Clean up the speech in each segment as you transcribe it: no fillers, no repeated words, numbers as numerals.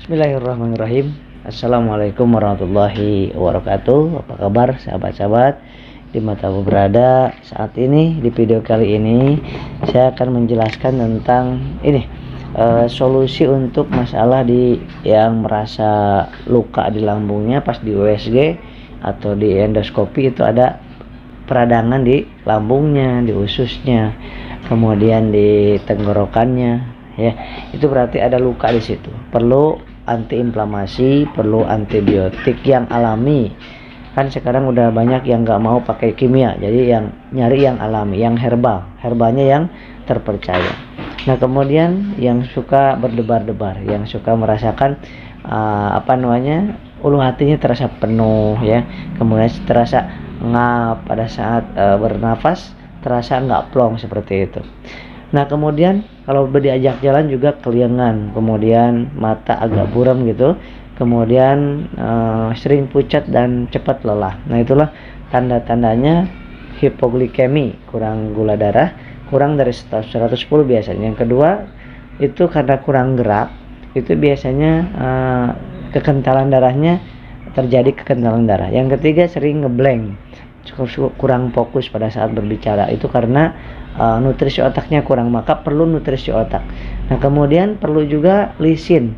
Bismillahirrahmanirrahim. Assalamualaikum warahmatullahi wabarakatuh. Apa kabar sahabat-sahabat dimanapun berada saat ini? Di video kali ini saya akan menjelaskan tentang solusi untuk masalah yang merasa luka di lambungnya pas di USG atau di endoskopi. Itu ada peradangan di lambungnya, di ususnya, kemudian di tenggorokannya, ya. Itu berarti ada luka di situ, perlu antiinflamasi, perlu antibiotik yang alami. Kan sekarang udah banyak yang nggak mau pakai kimia, jadi yang nyari yang alami, yang herbalnya yang terpercaya. Nah, kemudian yang suka berdebar-debar, yang suka merasakan ulu hatinya terasa penuh, ya, kemudian terasa ngap pada saat bernafas, terasa nggak plong seperti itu. Nah, kemudian kalau diajak jalan juga keliengan, kemudian mata agak buram gitu, kemudian sering pucat dan cepat lelah. Nah, itulah tanda-tandanya hipoglikemi, kurang gula darah, kurang dari 110 biasanya. Yang kedua itu karena kurang gerak, itu biasanya kekentalan darahnya terjadi kekentalan darah. Yang ketiga sering ngeblank, kurang fokus pada saat berbicara, itu karena nutrisi otaknya kurang, maka perlu nutrisi otak. Nah, kemudian perlu juga lisin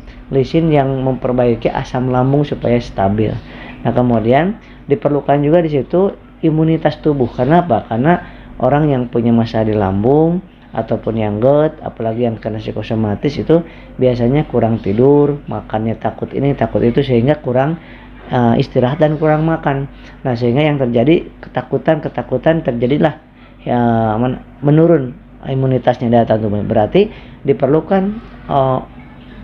yang memperbaiki asam lambung supaya stabil. Nah, kemudian diperlukan juga di situ imunitas tubuh. Kenapa? Karena orang yang punya masalah di lambung ataupun yang GERD, apalagi yang kena psikosomatis, itu biasanya kurang tidur, makannya takut ini takut itu, sehingga kurang istirahat dan kurang makan. Nah, sehingga yang terjadi ketakutan terjadilah menurun imunitasnya, daya tahan tubuh. Berarti diperlukan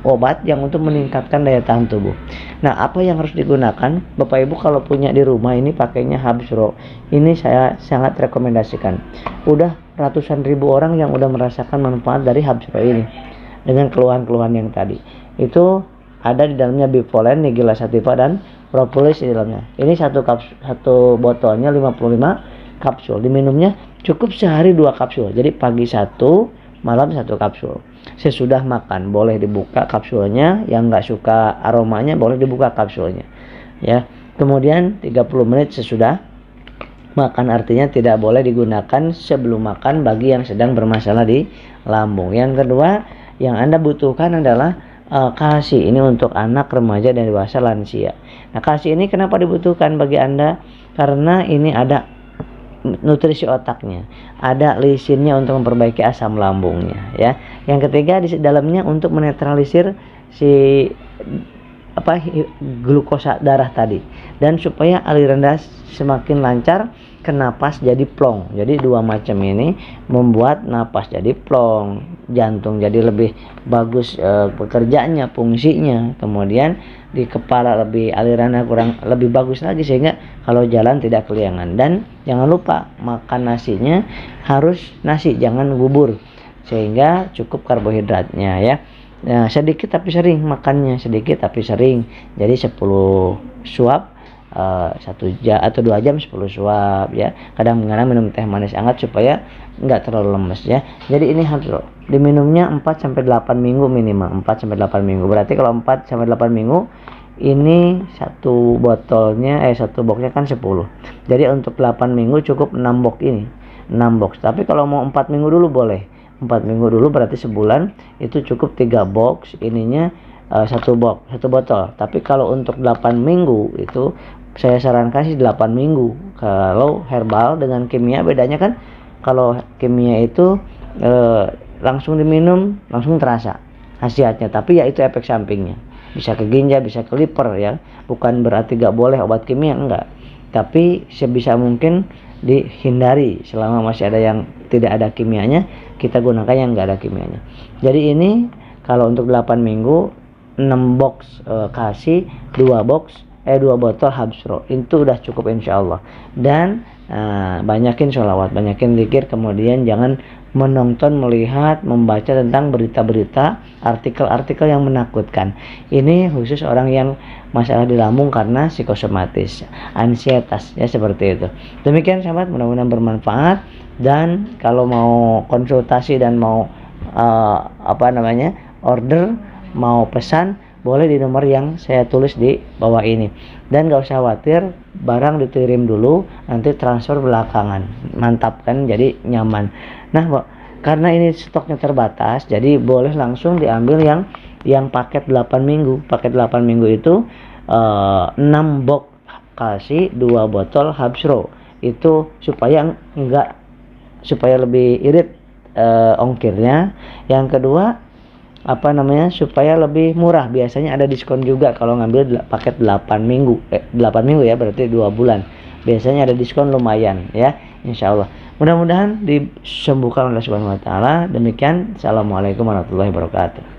obat yang untuk meningkatkan daya tahan tubuh. Nah, apa yang harus digunakan? Bapak Ibu kalau punya di rumah ini pakainya Habsro. Ini saya sangat rekomendasikan. Udah ratusan ribu orang yang udah merasakan manfaat dari Habsro ini dengan keluhan-keluhan yang tadi. Itu ada di dalamnya bipolen, nigella sativa, dan propolis di dalamnya. Ini satu botolnya 55 kapsul. Diminumnya cukup sehari 2 kapsul. Jadi pagi 1, malam 1 kapsul. Sesudah makan boleh dibuka kapsulnya, yang nggak suka aromanya boleh dibuka kapsulnya, ya. Kemudian 30 menit sesudah makan, artinya tidak boleh digunakan sebelum makan bagi yang sedang bermasalah di lambung. Yang kedua yang Anda butuhkan adalah kalsi. Ini untuk anak, remaja, dan dewasa, lansia. Nah, kalsi ini kenapa dibutuhkan bagi Anda? Karena ini ada nutrisi otaknya, ada lisinnya untuk memperbaiki asam lambungnya, ya. Yang ketiga di dalamnya untuk menetralisir glukosa darah tadi, dan supaya aliran darah semakin lancar, ke napas jadi plong. Jadi dua macam ini membuat napas jadi plong, jantung jadi lebih bagus bekerjanya, fungsinya, kemudian di kepala alirannya lebih bagus lagi, sehingga kalau jalan tidak keliangan. Dan jangan lupa makan nasinya harus nasi, jangan bubur, sehingga cukup karbohidratnya, ya. Nah, sedikit tapi sering makannya, sedikit tapi sering. Jadi 10 suap 1 jam atau 2 jam 10 suap, ya. Kadang-kadang minum teh manis hangat supaya enggak terlalu lemes, ya. Jadi ini harus diminumnya 4-8 minggu minimal, 4-8 minggu. Berarti kalau 4-8 minggu ini satu boxnya kan 10. Jadi untuk 8 minggu cukup 6 box ini. 6 box. Tapi kalau mau 4 minggu dulu boleh. 4 minggu dulu berarti sebulan itu cukup 3 box ininya, 1 botol. Tapi kalau untuk 8 minggu itu saya sarankan sih 8 minggu. Kalau herbal dengan kimia bedanya kan, kalau kimia itu langsung diminum langsung terasa khasiatnya, tapi ya itu efek sampingnya, bisa ke ginjal, bisa ke liver, ya. Bukan berarti gak boleh obat kimia, enggak, tapi sebisa mungkin dihindari. Selama masih ada yang tidak ada kimianya, kita gunakan yang enggak ada kimianya. Jadi ini kalau untuk 8 minggu 6 box kasih 2 botol Habsro, itu udah cukup insya Allah. Dan banyakin sholawat, banyakin zikir, kemudian jangan menonton, melihat, membaca tentang berita-berita, artikel-artikel yang menakutkan. Ini khusus orang yang masalah di lambung karena psikosomatis, ansietas, ya, seperti itu. Demikian sahabat, mudah-mudahan bermanfaat. Dan kalau mau konsultasi dan mau order, mau pesan, boleh di nomor yang saya tulis di bawah ini. Dan gak usah khawatir, barang dikirim dulu, nanti transfer belakangan. Mantap kan, jadi nyaman. Nah, karena ini stoknya terbatas, jadi boleh langsung diambil yang paket 8 minggu. Paket 8 minggu itu 6 box kasih 2 botol Habsro. Itu supaya lebih irit ongkirnya. Yang kedua supaya lebih murah. Biasanya ada diskon juga kalau ngambil paket 8 minggu 8 minggu ya, berarti 2 bulan. Biasanya ada diskon lumayan ya, insyaallah. Mudah-mudahan disembuhkan oleh Subhanahu wa taala. Demikian, assalamualaikum warahmatullahi wabarakatuh.